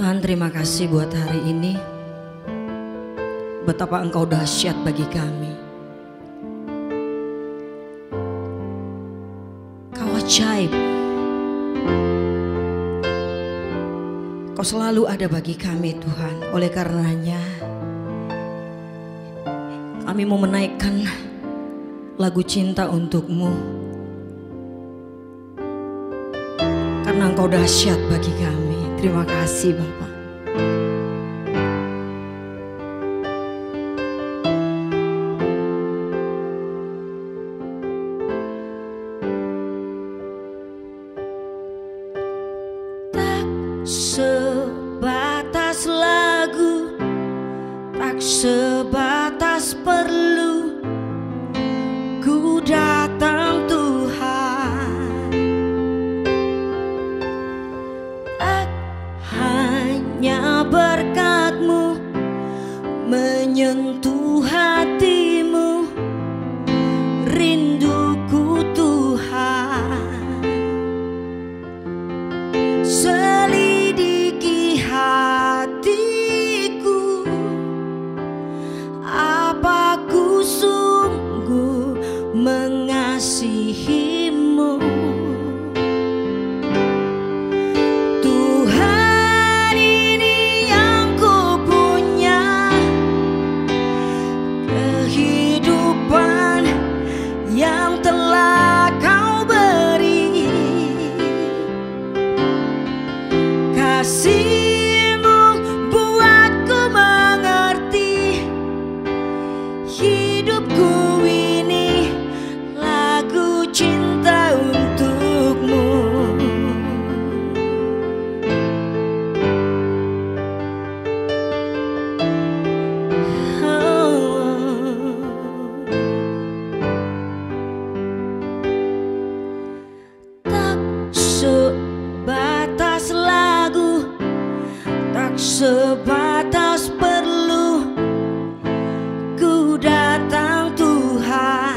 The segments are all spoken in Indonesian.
Tuhan, terima kasih buat hari ini. Betapa Engkau dahsyat bagi kami. Kau ajaib. Kau selalu ada bagi kami, Tuhan. Oleh karenanya kami mau menaikkan lagu cinta untuk-Mu, karena Engkau dahsyat bagi kami. Terima kasih Bapa. Tak sebatas lagu, tak sebatas perlu, ku datang Tuhan. Tak hanya berkat-Mu menyentuh hatimu, rinduku Tuhan. Selidiki hatiku, apa ku sungguh mengasihi-Mu. Tuhan, ini yang ku punya, kehidupan yang telah Kau beri. Kasih-Mu buatku mengerti, hidupku ini lagu cinta untuk-Mu. Tak sebatas lagu, tak sebatas perlu, ku datang Tuhan.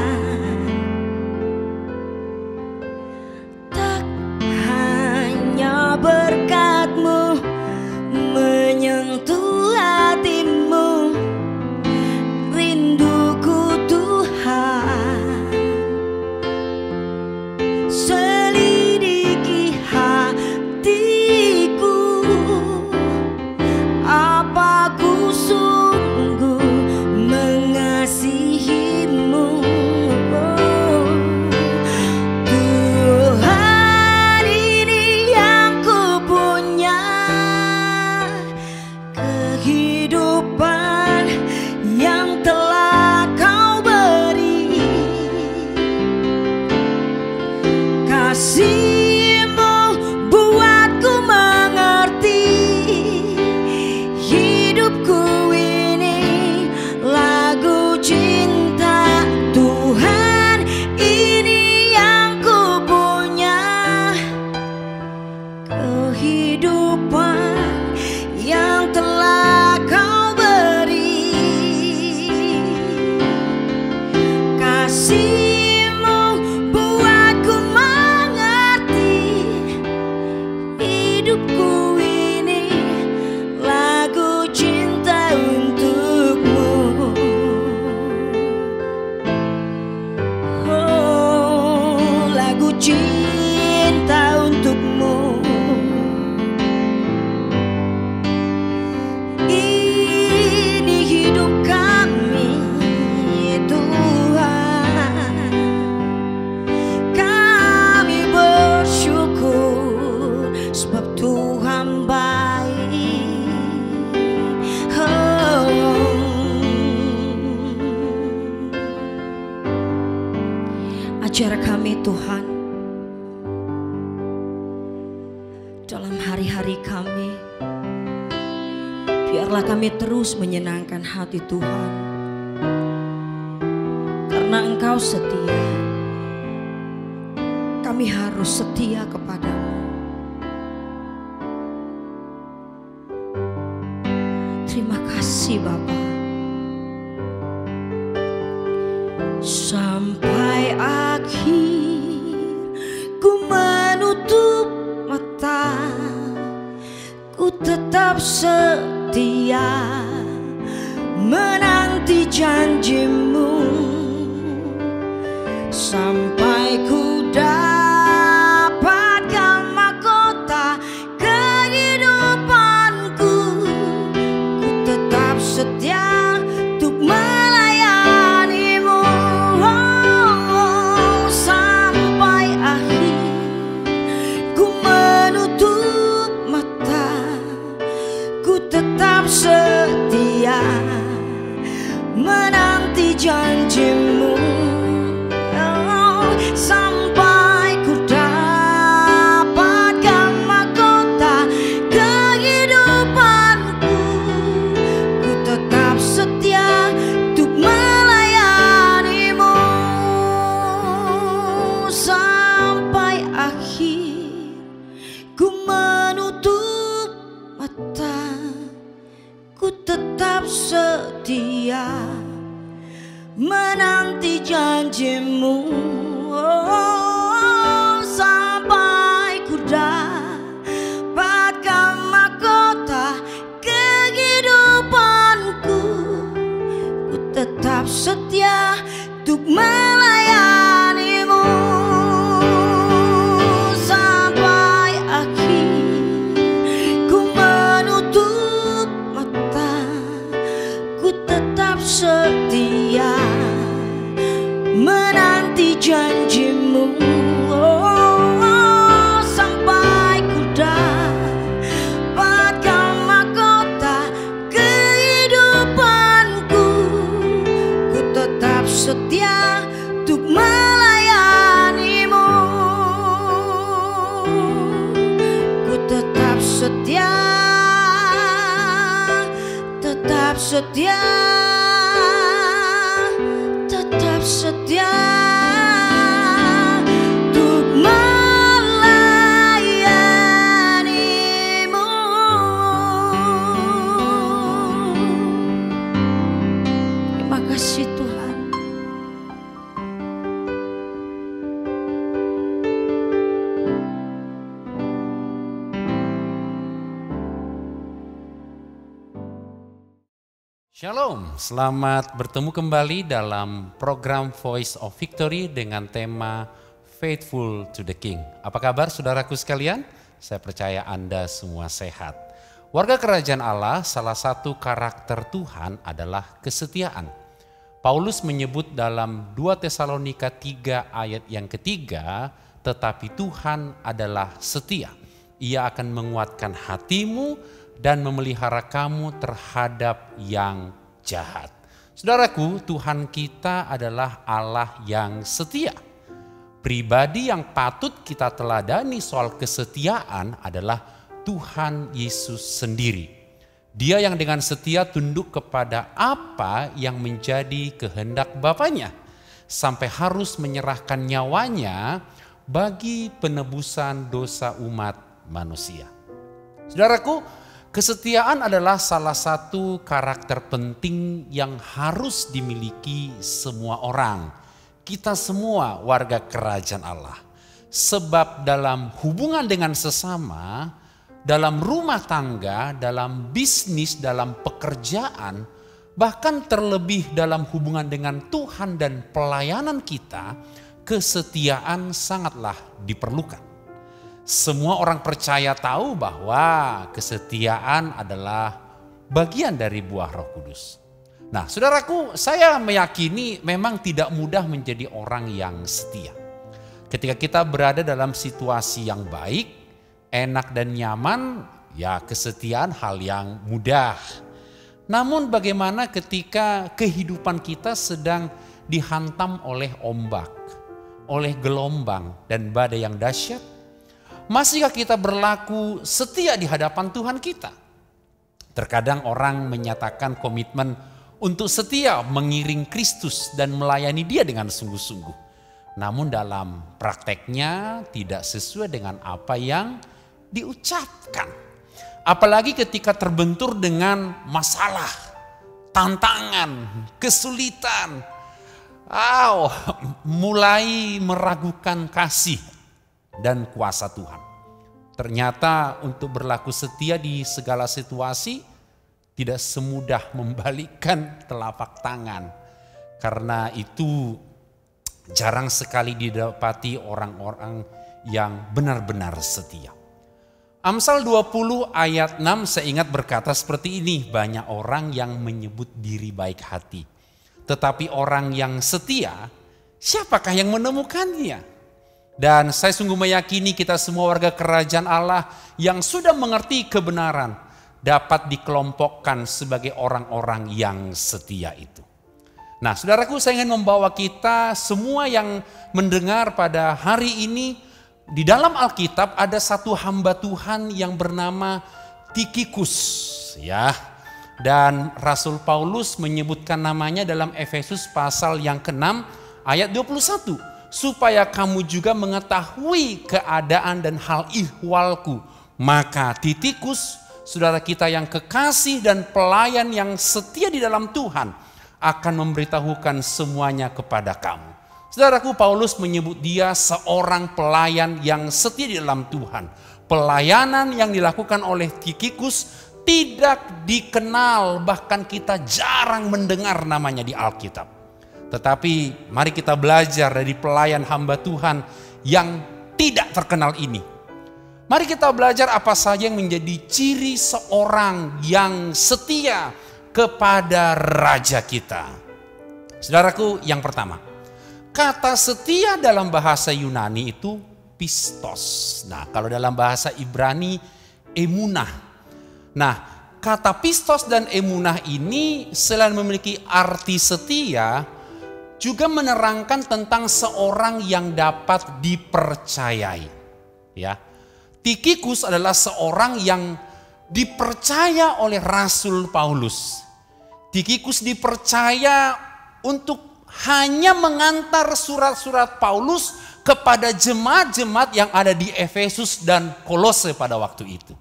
Tak hanya berkat-Mu menyentuh hatimu, rinduku Tuhan. Selidiki hatiku, apa ku sungguh mengasihi-Mu. Tuhan, ini yang ku punya, kehidupan yang telah Kau beri. Kasih-Mu buatku mengerti, hidupku ini lagu cinta. Tuhan, ini yang ku punya, kehidupan yang telah Kau beri. Kasih-Mu buatku mengerti, hidupku ini lagu cinta untuk-Mu. Oh, lagu cinta untuk-Mu. Ini hidup kami Tuhan, kami bersyukur sebab Tuhan baik. Oh. Ajar kami Tuhan, dalam hari-hari kami, biarlah kami terus menyenangkan hati Tuhan, karena Engkau setia. Kami harus setia kepada-Mu. Terima kasih Bapa. Sampai akhir ku menutup mata, ku tetap tetap setia menanti janjimu sampai ku dapatkan mahkota kehidupanku. Ku tetap setia untuk melayanimu sampai akhir. Ku menutup mata, ku tetap setia menanti janjimu sampai ku dapatkan mahkota kehidupanku. Ku tetap setia untuk melayanimu sampai akhir. Ku menutup mata, ku tetap setia menanti janjimu sampai ku dapatkan mahkota kehidupanku. Ku tetap setia untuk melayanimu sampai akhir. Ku menutup mata, ku tetap setia menanti janjimu sampai ku dapatkan mahkota kehidupanku. Ku tetap setia untuk melayanimu. Ku tetap setia, tetap setia, tetap setia untuk melayanimu. Terima kasih Tuhan. Shalom, selamat bertemu kembali dalam program Voice of Victory dengan tema Faithful to the King. Apa kabar saudaraku sekalian? Saya percaya Anda semua sehat. Warga kerajaan Allah, salah satu karakter Tuhan adalah kesetiaan. Paulus menyebut dalam 2 Tesalonika 3 ayat yang ketiga, tetapi Tuhan adalah setia. Ia akan menguatkan hatimu dan memelihara kamu terhadap yang jahat. Saudaraku, Tuhan kita adalah Allah yang setia. Pribadi yang patut kita teladani soal kesetiaan adalah Tuhan Yesus sendiri. Dia yang dengan setia tunduk kepada apa yang menjadi kehendak Bapanya, sampai harus menyerahkan nyawanya bagi penebusan dosa umat manusia. Saudaraku, kesetiaan adalah salah satu karakter penting yang harus dimiliki semua orang. Kita semua warga kerajaan Allah. Sebab dalam hubungan dengan sesama, dalam rumah tangga, dalam bisnis, dalam pekerjaan, bahkan terlebih dalam hubungan dengan Tuhan dan pelayanan kita, kesetiaan sangatlah diperlukan. Semua orang percaya tahu bahwa kesetiaan adalah bagian dari buah Roh Kudus. Nah, saudaraku, saya meyakini memang tidak mudah menjadi orang yang setia. Ketika kita berada dalam situasi yang baik, enak dan nyaman, ya kesetiaan hal yang mudah. Namun bagaimana ketika kehidupan kita sedang dihantam oleh ombak, oleh gelombang dan badai yang dahsyat? Masihkah kita berlaku setia di hadapan Tuhan kita? Terkadang orang menyatakan komitmen untuk setia mengiring Kristus dan melayani Dia dengan sungguh-sungguh. Namun dalam prakteknya tidak sesuai dengan apa yang diucapkan. Apalagi ketika terbentur dengan masalah, tantangan, kesulitan. Mulai meragukan kasih dan kuasa Tuhan. Ternyata untuk berlaku setia di segala situasi tidak semudah membalikkan telapak tangan. Karena itu jarang sekali didapati orang-orang yang benar-benar setia. Amsal 20 ayat 6 saya ingat berkata seperti ini, banyak orang yang menyebut diri baik hati. Tetapi orang yang setia, siapakah yang menemukannya? Dan saya sungguh meyakini kita semua warga kerajaan Allah yang sudah mengerti kebenaran dapat dikelompokkan sebagai orang-orang yang setia itu. Nah, saudaraku, saya ingin membawa kita semua yang mendengar pada hari ini, di dalam Alkitab ada satu hamba Tuhan yang bernama Tikhikus, ya. Dan Rasul Paulus menyebutkan namanya dalam Efesus pasal yang ke-6 ayat 21. Supaya kamu juga mengetahui keadaan dan hal ihwalku. Maka Tikhikus, saudara kita yang kekasih dan pelayan yang setia di dalam Tuhan, akan memberitahukan semuanya kepada kamu. Saudaraku, Paulus menyebut dia seorang pelayan yang setia di dalam Tuhan. Pelayanan yang dilakukan oleh Tikhikus tidak dikenal, bahkan kita jarang mendengar namanya di Alkitab. Tetapi mari kita belajar dari pelayan hamba Tuhan yang tidak terkenal ini. Mari kita belajar apa saja yang menjadi ciri seorang yang setia kepada raja kita. Saudaraku, yang pertama, kata setia dalam bahasa Yunani itu pistos. Nah, kalau dalam bahasa Ibrani emunah. Nah, kata pistos dan emunah ini selain memiliki arti setia, juga menerangkan tentang seorang yang dapat dipercayai. Ya, Tikhikus adalah seorang yang dipercaya oleh Rasul Paulus. Tikhikus dipercaya untuk hanya mengantar surat-surat Paulus kepada jemaat-jemaat yang ada di Efesus dan Kolose pada waktu itu.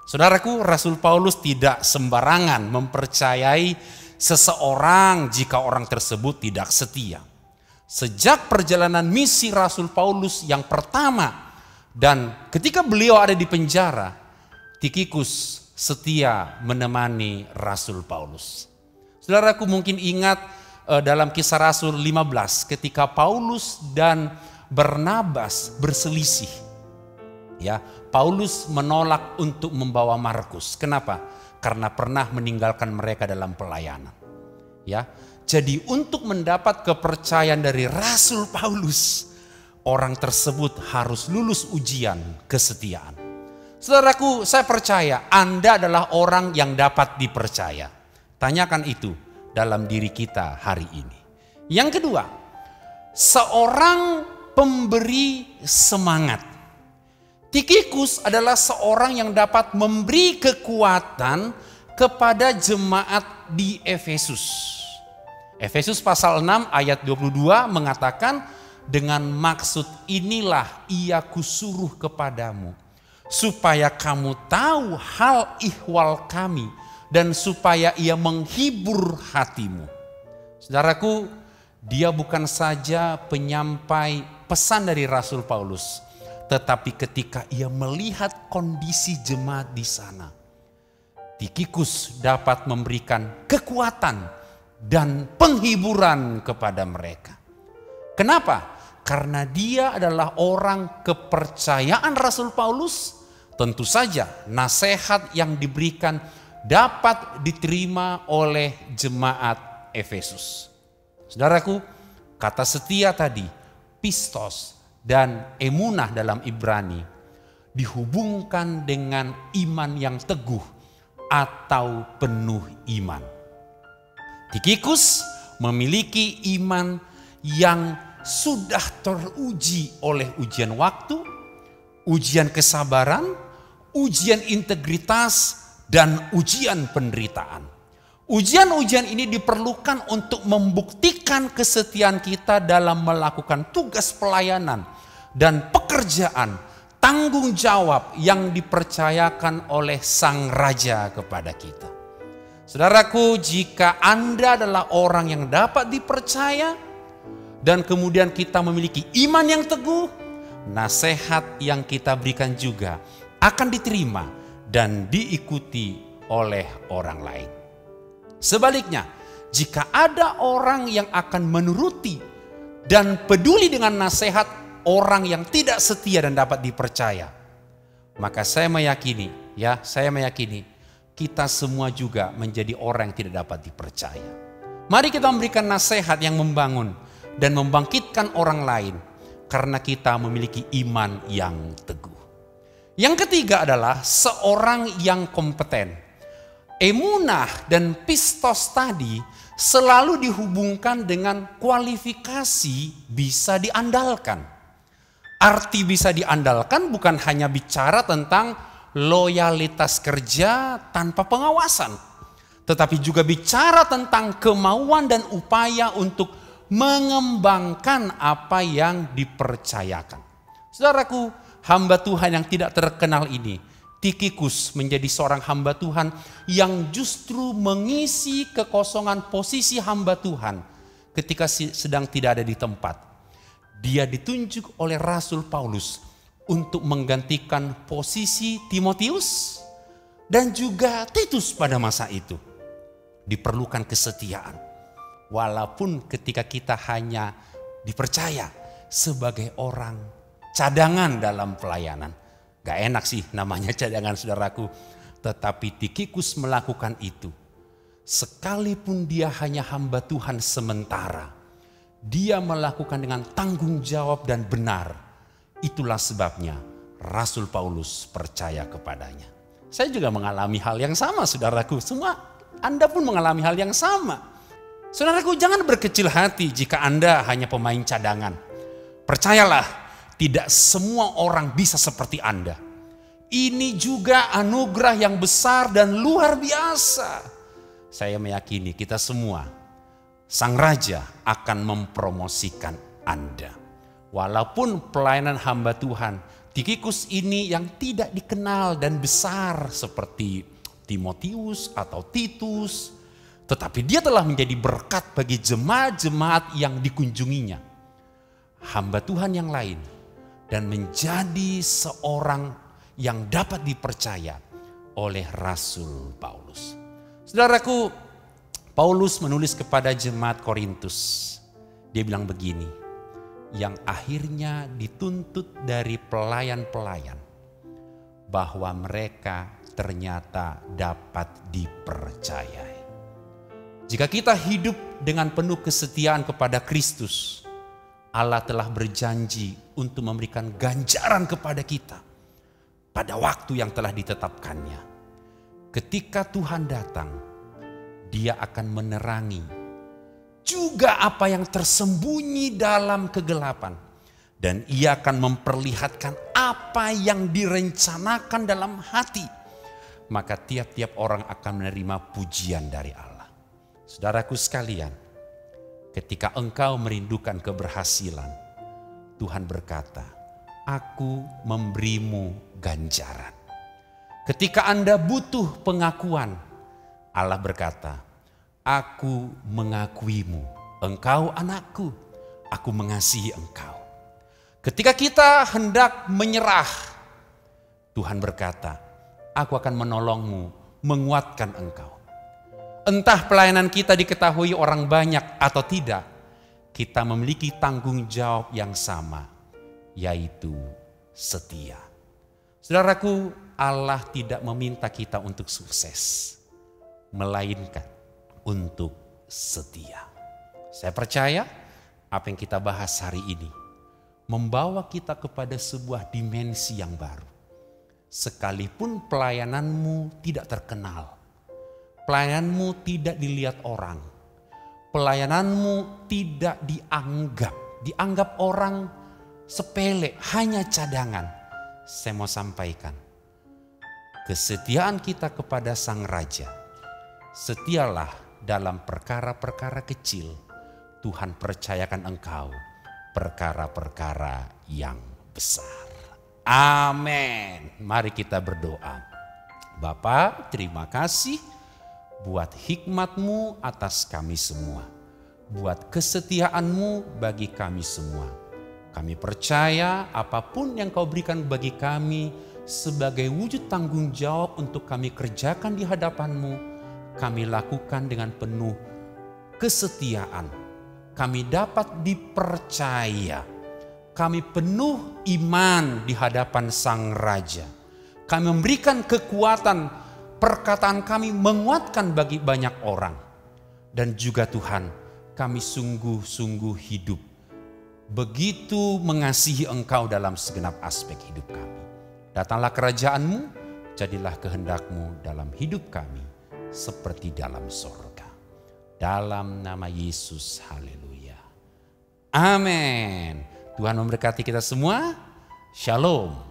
Saudaraku, Rasul Paulus tidak sembarangan mempercayai seseorang jika orang tersebut tidak setia. Sejak perjalanan misi Rasul Paulus yang pertama dan ketika beliau ada di penjara, Tikhikus setia menemani Rasul Paulus. Saudaraku mungkin ingat dalam Kisah Rasul 15 ketika Paulus dan Barnabas berselisih. Ya, Paulus menolak untuk membawa Markus. Kenapa? Karena pernah meninggalkan mereka dalam pelayanan. Ya, jadi untuk mendapat kepercayaan dari Rasul Paulus, orang tersebut harus lulus ujian kesetiaan. Saudaraku, saya percaya Anda adalah orang yang dapat dipercaya. Tanyakan itu dalam diri kita hari ini. Yang kedua, seorang pemberi semangat. Tikhikus adalah seorang yang dapat memberi kekuatan kepada jemaat di Efesus. Efesus pasal 6 ayat 22 mengatakan, dengan maksud inilah ia kusuruh kepadamu, supaya kamu tahu hal ihwal kami dan supaya ia menghibur hatimu. Saudaraku, dia bukan saja penyampai pesan dari Rasul Paulus, tetapi ketika ia melihat kondisi jemaat di sana, Tikhikus dapat memberikan kekuatan dan penghiburan kepada mereka. Kenapa? Karena dia adalah orang kepercayaan Rasul Paulus. Tentu saja nasihat yang diberikan dapat diterima oleh jemaat Efesus. Saudaraku, kata setia tadi, pistos dan emunah dalam Ibrani dihubungkan dengan iman yang teguh atau penuh iman. Tikhikus memiliki iman yang sudah teruji oleh ujian waktu, ujian kesabaran, ujian integritas, dan ujian penderitaan. Ujian-ujian ini diperlukan untuk membuktikan kesetiaan kita dalam melakukan tugas pelayanan dan pekerjaan, tanggung jawab yang dipercayakan oleh Sang Raja kepada kita. Saudaraku, jika Anda adalah orang yang dapat dipercaya dan kemudian kita memiliki iman yang teguh, nasihat yang kita berikan juga akan diterima dan diikuti oleh orang lain. Sebaliknya, jika ada orang yang akan menuruti dan peduli dengan nasihat orang yang tidak setia dan dapat dipercaya, maka saya meyakini kita semua juga menjadi orang yang tidak dapat dipercaya. Mari kita memberikan nasihat yang membangun dan membangkitkan orang lain karena kita memiliki iman yang teguh. Yang ketiga adalah seorang yang kompeten. Emunah dan pistos tadi selalu dihubungkan dengan kualifikasi bisa diandalkan. Arti bisa diandalkan bukan hanya bicara tentang loyalitas kerja tanpa pengawasan, tetapi juga bicara tentang kemauan dan upaya untuk mengembangkan apa yang dipercayakan. Saudaraku, hamba Tuhan yang tidak terkenal ini, Tikhikus, menjadi seorang hamba Tuhan yang justru mengisi kekosongan posisi hamba Tuhan ketika sedang tidak ada di tempat. Dia ditunjuk oleh Rasul Paulus untuk menggantikan posisi Timotius dan juga Titus pada masa itu. Diperlukan kesetiaan. Walaupun ketika kita hanya dipercaya sebagai orang cadangan dalam pelayanan. Gak enak sih namanya cadangan, saudaraku. Tetapi Tikhikus melakukan itu. Sekalipun dia hanya hamba Tuhan sementara, dia melakukan dengan tanggung jawab dan benar. Itulah sebabnya Rasul Paulus percaya kepadanya. Saya juga mengalami hal yang sama, saudaraku. Semua Anda pun mengalami hal yang sama. Saudaraku, jangan berkecil hati jika Anda hanya pemain cadangan. Percayalah, tidak semua orang bisa seperti Anda. Ini juga anugerah yang besar dan luar biasa. Saya meyakini kita semua, Sang Raja akan mempromosikan Anda. Walaupun pelayanan hamba Tuhan, Tikhikus ini yang tidak dikenal dan besar seperti Timotius atau Titus, tetapi dia telah menjadi berkat bagi jemaat-jemaat yang dikunjunginya. Hamba Tuhan yang lain dan menjadi seorang yang dapat dipercaya oleh Rasul Paulus. Saudaraku, Paulus menulis kepada jemaat Korintus. Dia bilang begini, yang akhirnya dituntut dari pelayan-pelayan bahwa mereka ternyata dapat dipercayai. Jika kita hidup dengan penuh kesetiaan kepada Kristus, Allah telah berjanji untuk memberikan ganjaran kepada kita pada waktu yang telah ditetapkannya. Ketika Tuhan datang, Dia akan menerangi juga apa yang tersembunyi dalam kegelapan. Dan Ia akan memperlihatkan apa yang direncanakan dalam hati. Maka tiap-tiap orang akan menerima pujian dari Allah. Saudaraku sekalian, ketika engkau merindukan keberhasilan, Tuhan berkata, aku memberimu ganjaran. Ketika Anda butuh pengakuan, Allah berkata, aku mengakuimu, engkau anakku, aku mengasihi engkau. Ketika kita hendak menyerah, Tuhan berkata, aku akan menolongmu, menguatkan engkau. Entah pelayanan kita diketahui orang banyak atau tidak, kita memiliki tanggung jawab yang sama, yaitu setia. Saudaraku, Allah tidak meminta kita untuk sukses, melainkan untuk setia. Saya percaya apa yang kita bahas hari ini membawa kita kepada sebuah dimensi yang baru. Sekalipun pelayananmu tidak terkenal, pelayananmu tidak dilihat orang, pelayananmu tidak dianggap orang sepele, hanya cadangan. Saya mau sampaikan, kesetiaan kita kepada Sang Raja, setialah dalam perkara-perkara kecil, Tuhan percayakan engkau perkara-perkara yang besar. Amin. Mari kita berdoa. Bapa, terima kasih buat hikmat-Mu atas kami semua. Buat kesetiaan-Mu bagi kami semua. Kami percaya apapun yang Kau berikan bagi kami sebagai wujud tanggung jawab untuk kami kerjakan di hadapan-Mu, kami lakukan dengan penuh kesetiaan. Kami dapat dipercaya. Kami penuh iman di hadapan Sang Raja. Kami memberikan kekuatan, perkataan kami menguatkan bagi banyak orang. Dan juga Tuhan, kami sungguh-sungguh hidup begitu mengasihi Engkau dalam segenap aspek hidup kami. Datanglah kerajaan-Mu, jadilah kehendak-Mu dalam hidup kami seperti dalam sorga. Dalam nama Yesus, haleluya. Amin. Tuhan memberkati kita semua. Shalom.